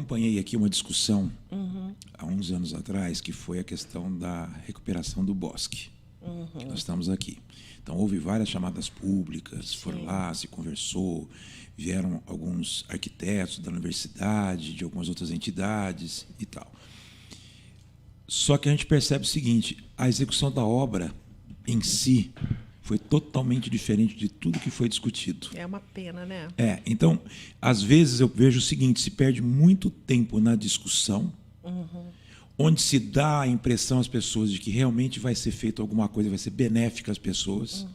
acompanhei aqui uma discussão há uns anos atrás, que foi a questão da recuperação do bosque. Que nós estamos aqui. Então, houve várias chamadas públicas, foram lá, se conversou, vieram alguns arquitetos da universidade, de algumas outras entidades e tal. Só que a gente percebe o seguinte, a execução da obra em si foi totalmente diferente de tudo que foi discutido. É uma pena, né? Então, às vezes eu vejo o seguinte, se perde muito tempo na discussão, onde se dá a impressão às pessoas de que realmente vai ser feito alguma coisa, vai ser benéfica às pessoas,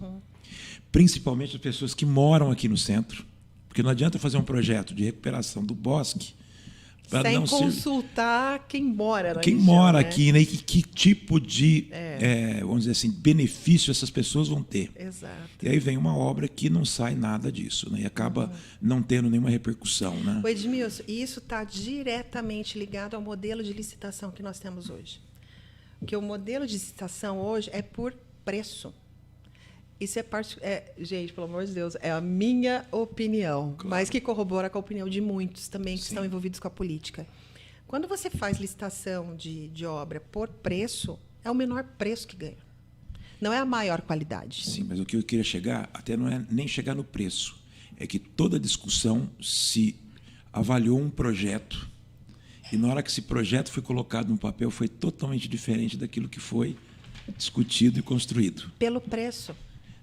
principalmente as pessoas que moram aqui no centro, porque não adianta fazer um projeto de recuperação do bosque sem consultar quem mora na quem região, mora né? aqui, né? E que tipo de, vamos dizer assim, benefício essas pessoas vão ter. Exato. E aí vem uma obra que não sai nada disso, né? E acaba não tendo nenhuma repercussão, né? O Edmilson, isso está diretamente ligado ao modelo de licitação que nós temos hoje. Porque o modelo de licitação hoje é por preço. Isso é parte. Gente, pelo amor de Deus, é a minha opinião, mas que corrobora com a opinião de muitos também que estão envolvidos com a política. Quando você faz licitação de obra por preço, é o menor preço que ganha. Não é a maior qualidade. Sim, mas o que eu queria chegar, até não é nem chegar no preço, é que toda discussão se avaliou um projeto e na hora que esse projeto foi colocado no papel foi totalmente diferente daquilo que foi discutido e construído. Pelo preço.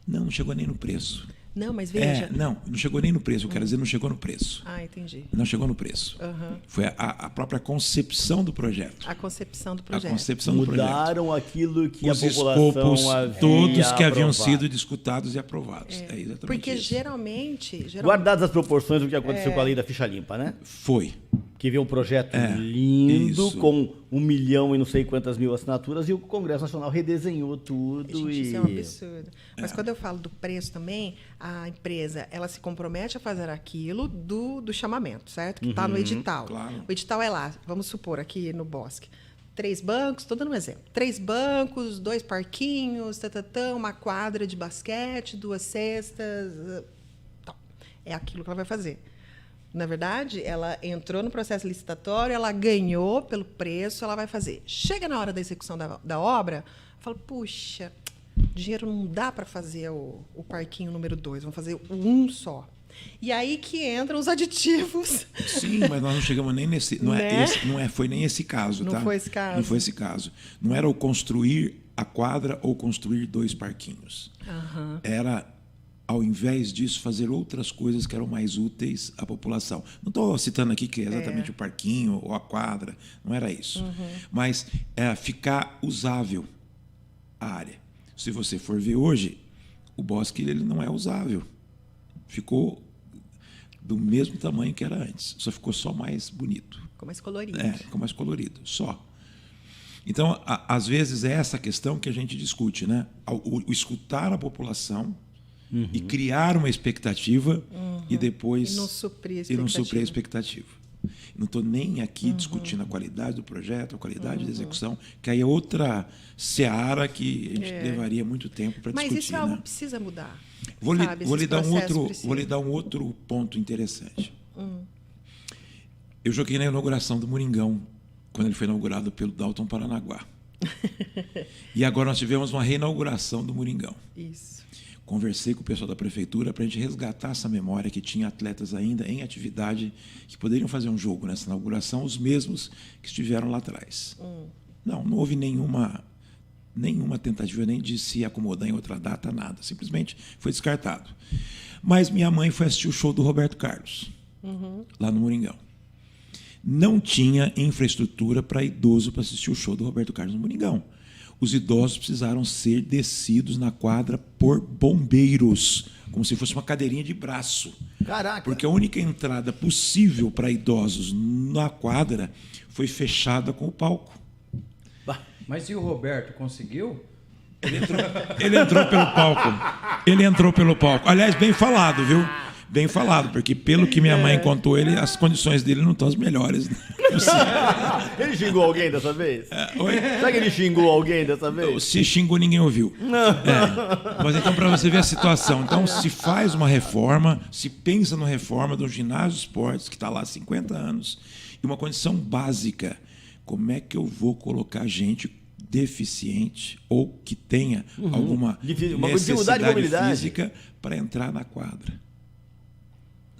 Não chegou nem no preço. Não, mas veja... Não chegou nem no preço. Eu quero dizer, não chegou no preço. Ah, entendi. Não chegou no preço. Foi a própria concepção do projeto. A concepção do projeto. A concepção do projeto. Mudaram aquilo que os a população escopos havia todos que haviam aprovado. sido discutidos e aprovados. É exatamente Porque isso. geralmente... Guardadas as proporções do que aconteceu com a lei da ficha limpa, né? Foi. Que veio um projeto lindo, isso. com 1 milhão e não sei quantas mil assinaturas, e o Congresso Nacional redesenhou tudo. Gente, isso é um absurdo. Mas quando eu falo do preço também, a empresa ela se compromete a fazer aquilo do chamamento, certo? Que está no edital. Claro. O edital é lá, vamos supor, aqui no Bosque. 3 bancos, estou dando um exemplo. 3 bancos, 2 parquinhos, uma quadra de basquete, 2 cestas. Tal. É aquilo que ela vai fazer. Na verdade, ela entrou no processo licitatório, ela ganhou pelo preço, ela vai fazer. Chega na hora da execução da obra, fala, puxa, dinheiro não dá para fazer o parquinho número 2, vamos fazer um só. E aí que entram os aditivos. Sim, mas nós não chegamos nem nesse... Foi nem esse caso, tá? Não foi esse caso. Não foi esse caso. Não era o construir a quadra ou construir 2 parquinhos. Era... ao invés disso, fazer outras coisas que eram mais úteis à população. Não estou citando aqui que é exatamente o parquinho ou a quadra, não era isso. Mas ficar usável a área. Se você for ver hoje, o bosque ele não é usável. Ficou do mesmo tamanho que era antes, só ficou só mais bonito. Ficou mais colorido. Ficou mais colorido, só. Então, às vezes, é essa questão que a gente discute, né? O escutar a população e criar uma expectativa e depois E não suprir a expectativa. Não estou nem aqui discutindo a qualidade do projeto, a qualidade da execução, que aí é outra seara que a gente levaria muito tempo para discutir. Mas isso é algo que precisa mudar. Vou lhe dar um outro ponto interessante. Eu joguei na inauguração do Moringão, quando ele foi inaugurado pelo Dalton Paranaguá. E agora nós tivemos uma reinauguração do Moringão. Isso. Conversei com o pessoal da prefeitura para a gente resgatar essa memória que tinha atletas ainda em atividade que poderiam fazer um jogo nessa inauguração, os mesmos que estiveram lá atrás. Não houve nenhuma tentativa nem de se acomodar em outra data, nada. Simplesmente foi descartado. Mas minha mãe foi assistir o show do Roberto Carlos, lá no Moringão. Não tinha infraestrutura para idoso para assistir o show do Roberto Carlos no Moringão. Os idosos precisaram ser descidos na quadra por bombeiros, como se fosse uma cadeirinha de braço. Caraca! Porque a única entrada possível para idosos na quadra foi fechada com o palco. Mas e o Roberto conseguiu? Ele entrou pelo palco. Ele entrou pelo palco. Aliás, bem falado, viu? Bem falado, porque pelo que minha mãe contou, as condições dele não estão as melhores. Né? Ele xingou alguém dessa vez? Oi? Será que ele xingou alguém dessa vez? Se xingou, ninguém ouviu. Mas então, para você ver a situação. Então, se faz uma reforma, se pensa numa reforma do ginásio de esportes, que está lá há 50 anos, E uma condição básica, como é que eu vou colocar gente deficiente ou que tenha alguma Uma dificuldade de necessidade mobilidade física para entrar na quadra?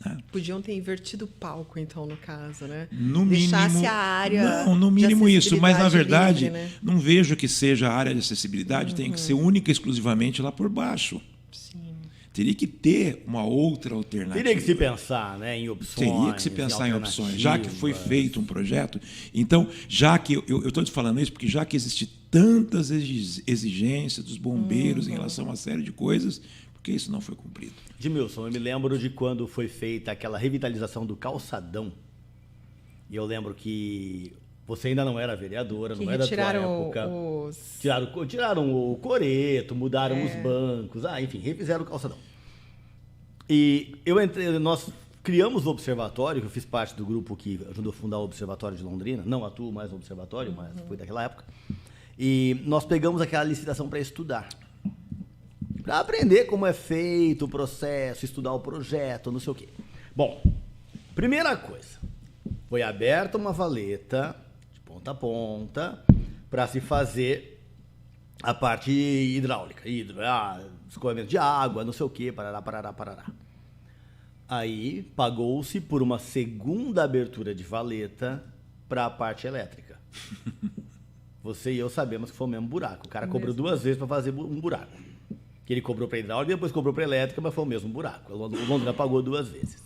Né? Podiam ter invertido o palco, então, no caso, né? No Deixasse mínimo, a área. não, no mínimo de isso, mas na acessibilidade verdade livre, né? não vejo que seja a área de acessibilidade, tem que ser única e exclusivamente lá por baixo. Sim. Teria que ter uma outra alternativa. Teria que se pensar, né, em opções. Teria que se pensar em opções, já que foi feito um projeto. Então, já que eu estou te falando isso, porque já que existem tantas exigências dos bombeiros em relação a uma série de coisas, porque isso não foi cumprido. Edmilson, eu me lembro de quando foi feita aquela revitalização do calçadão. E eu lembro que você ainda não era vereadora, Que não era da tua retiraram época. os... Tiraram o coreto, mudaram os bancos, enfim, refizeram o calçadão. E nós criamos o observatório, que eu fiz parte do grupo que ajudou a fundar o Observatório de Londrina, não atuo mais no observatório, mas foi daquela época. E nós pegamos aquela licitação para estudar. Para aprender como é feito o processo, estudar o projeto, não sei o quê. Bom, primeira coisa, foi aberta uma valeta de ponta a ponta para se fazer a parte hidráulica, escoamento de água, não sei o quê, parará. Aí pagou-se por uma segunda abertura de valeta para a parte elétrica. Você e eu sabemos que foi o mesmo buraco. O cara cobrou 2 vezes para fazer um buraco. Que ele cobrou para hidráulica e depois cobrou para elétrica, mas foi o mesmo buraco. O Londrina pagou 2 vezes.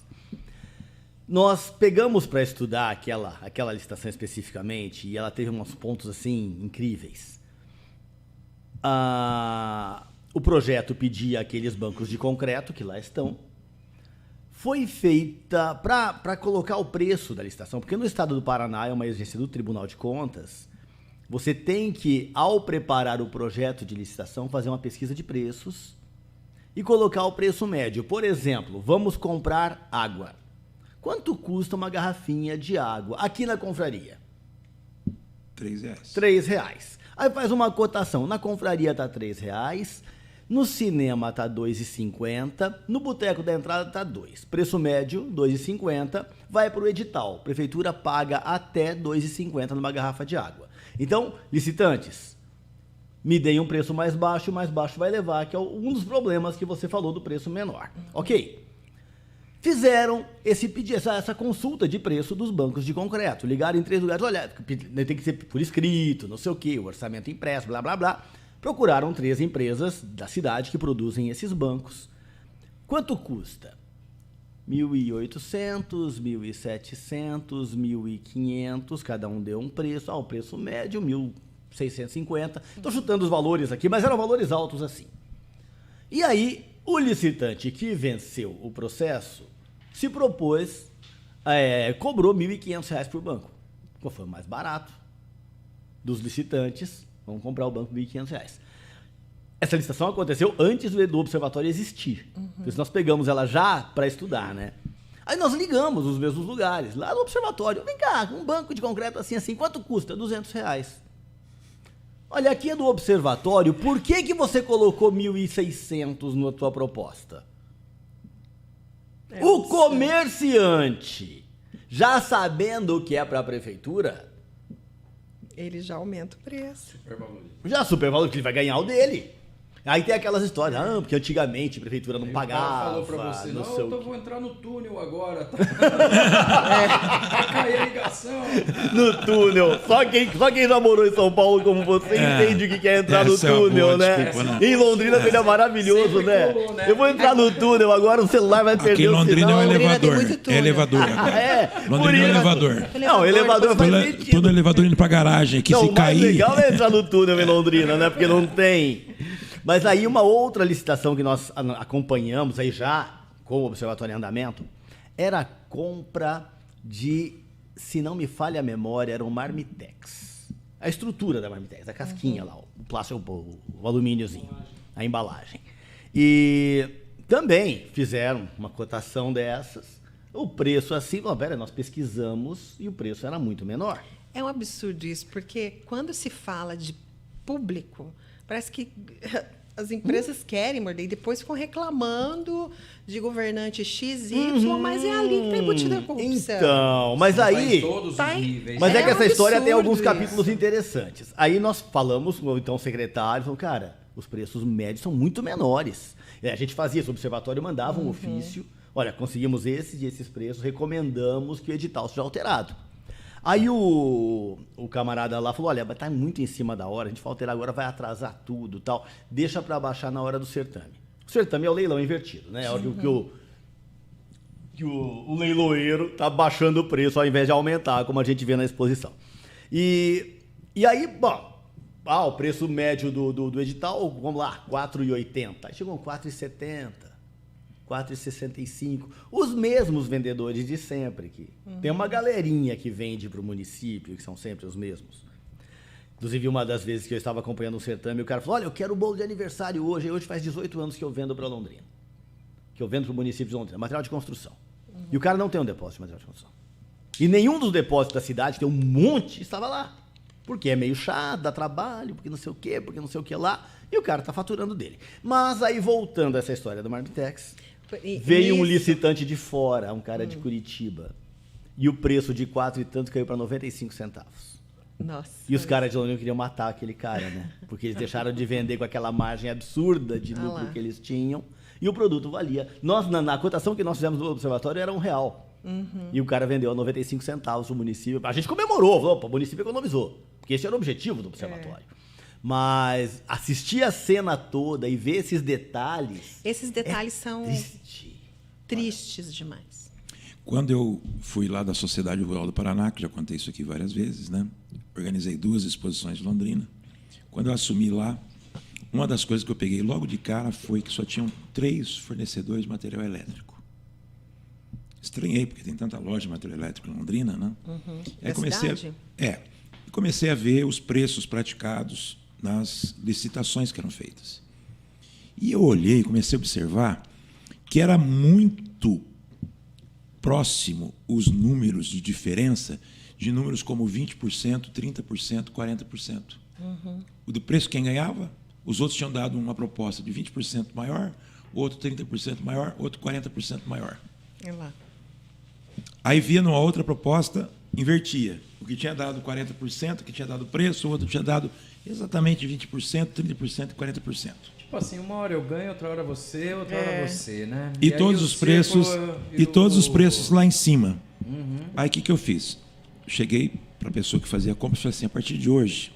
Nós pegamos para estudar aquela licitação especificamente e ela teve uns pontos assim incríveis. O projeto pedia aqueles bancos de concreto que lá estão. Foi feita para colocar o preço da licitação, porque no estado do Paraná é uma exigência do Tribunal de Contas. Você tem que, ao preparar o projeto de licitação, fazer uma pesquisa de preços e colocar o preço médio. Por exemplo, vamos comprar água. Quanto custa uma garrafinha de água aqui na confraria? R$3. R$3. Aí faz uma cotação. Na confraria tá R$3, no cinema tá R$2,50, no boteco da entrada tá R$2. Preço médio, R$2,50, vai para o edital. Prefeitura paga até R$2,50 numa garrafa de água. Então, licitantes, me deem um preço mais baixo, o mais baixo vai levar, que é um dos problemas que você falou do preço menor. Ok. Fizeram essa consulta de preço dos bancos de concreto. Ligaram em 3 lugares, olha, tem que ser por escrito, não sei o quê, o orçamento impresso, blá, blá, blá. Procuraram 3 empresas da cidade que produzem esses bancos. Quanto custa? 1.800, 1.700, 1.500, cada um deu um preço. O preço médio, 1.650. Estou chutando os valores aqui, mas eram valores altos assim. E aí, o licitante que venceu o processo se propôs, cobrou R$1.500 por banco. Foi o mais barato dos licitantes. Vamos comprar o banco por R$1.500. Essa licitação aconteceu antes do observatório existir. Então, nós pegamos ela já para estudar, né? Aí nós ligamos nos mesmos lugares, lá no observatório. Vem cá, um banco de concreto assim, quanto custa? R$200. Olha, aqui é do observatório, por que você colocou 1.600 na tua proposta? O comerciante, já sabendo o que é para a prefeitura, Ele já aumenta o preço. já supervalor, que ele vai ganhar o dele. Aí tem aquelas histórias, porque antigamente a prefeitura não pagava. Falou pra você, não não, sei o eu quê. vou entrar no túnel agora. Vai cair a ligação. No túnel. Só quem já morou em São Paulo como você entende o que é entrar no Essa é uma túnel, boa né? desculpa, né? Em Londrina seria maravilhoso, Sempre né? colou, né? Eu vou entrar no túnel, agora o celular vai perder Aqui em o Londrina sinal. é um Londrina tem elevador. muito é túnel. elevador agora. Por Londrina é um isso. elevador. Não, elevador faz Todo sentido. elevador indo pra garagem, que Não, se o mais cair... legal é entrar no túnel em Londrina, né? Porque não tem. Mas aí uma outra licitação que nós acompanhamos aí já com o Observatório em andamento era a compra de, se não me falha a memória, era um Marmitex. A estrutura da Marmitex, a casquinha lá, o plástico, o alumíniozinho, a embalagem. E também fizeram uma cotação dessas. O preço assim, pera, nós pesquisamos e o preço era muito menor. É um absurdo isso, porque quando se fala de público, parece que As empresas querem morder e depois ficam reclamando de governante XY, mas é ali que está embutida a corrupção. Então, mas Tá em aí... todos os Tá em- níveis. Mas é, É que um essa história tem absurdo alguns isso. capítulos interessantes. Aí nós falamos com o então secretário, falou, cara, os preços médios são muito menores. A gente fazia esse observatório, mandava um ofício, olha, conseguimos esses e esses preços, recomendamos que o edital seja alterado. Aí o camarada lá falou, olha, tá muito em cima da hora, a gente vai alterar agora, vai atrasar tudo, tal, deixa para baixar na hora do certame. O certame é o leilão invertido, né? É a hora que o leiloeiro tá baixando o preço ao invés de aumentar, como a gente vê na exposição. E aí, bom, o preço médio do edital, vamos lá, R$ 4,80. Aí chegou a R$ 4,70, R$ 4,65. Os mesmos vendedores de sempre aqui. Tem uma galerinha que vende para o município, que são sempre os mesmos. Inclusive, uma das vezes que eu estava acompanhando um certame, o cara falou, olha, eu quero o bolo de aniversário hoje. Hoje faz 18 anos que eu vendo para Londrina. Que eu vendo para o município de Londrina. Material de construção. E o cara não tem um depósito de material de construção. E nenhum dos depósitos da cidade, tem um monte, estava lá. Porque é meio chato, dá trabalho, porque não sei o quê, porque não sei o que lá. E o cara está faturando dele. Mas aí, voltando a essa história do Marmitex, veio um licitante de fora, um cara de Curitiba. E o preço de 4 e tanto caiu para 95 centavos. Nossa. E os caras de Londrina queriam matar aquele cara, né? Porque eles deixaram de vender com aquela margem absurda de lucro lá. que eles tinham. E o produto valia. Nós, na cotação que nós fizemos no observatório, era R$1. E o cara vendeu a 95 centavos pro município. A gente comemorou, falou, opa, o município economizou. Porque esse era o objetivo do observatório. Mas assistir a cena toda e ver esses detalhes... Esses detalhes são Triste. tristes demais. Quando eu fui lá da Sociedade Rural do Paraná, que já contei isso aqui várias vezes, né? Organizei 2 exposições de Londrina. Quando eu assumi lá, uma das coisas que eu peguei logo de cara foi que só tinham 3 fornecedores de material elétrico. Estranhei, porque tem tanta loja de material elétrico em Londrina, né? Aí Da cidade? comecei a ver os preços praticados nas licitações que eram feitas. E eu olhei, comecei a observar que era muito próximo os números de diferença de números como 20%, 30%, 40%. O do preço quem ganhava, os outros tinham dado uma proposta de 20% maior, outro 30% maior, outro 40% maior. É lá. Aí via numa outra proposta, invertia. O que tinha dado 40%, o que tinha dado preço, o outro tinha dado exatamente 20%, 30% e 40%. Tipo assim, uma hora eu ganho, outra hora você, outra hora você, né? E aí todos o os preços círculo e todos os preços lá em cima. Uhum. Aí o que eu fiz? Cheguei para a pessoa que fazia a compra e falei assim, a partir de hoje,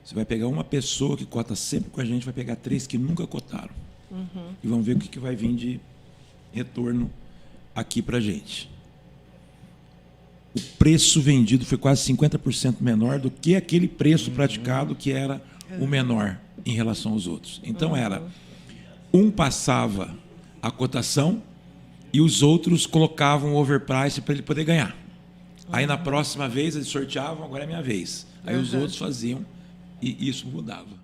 você vai pegar uma pessoa que cota sempre com a gente, vai pegar 3 que nunca cotaram. E vamos ver o que vai vir de retorno aqui para a gente. O preço vendido foi quase 50% menor do que aquele preço praticado, que era o menor em relação aos outros. Então era, um passava a cotação e os outros colocavam o overprice para ele poder ganhar. Aí na próxima vez eles sorteavam, agora é minha vez. Aí os outros faziam e isso mudava.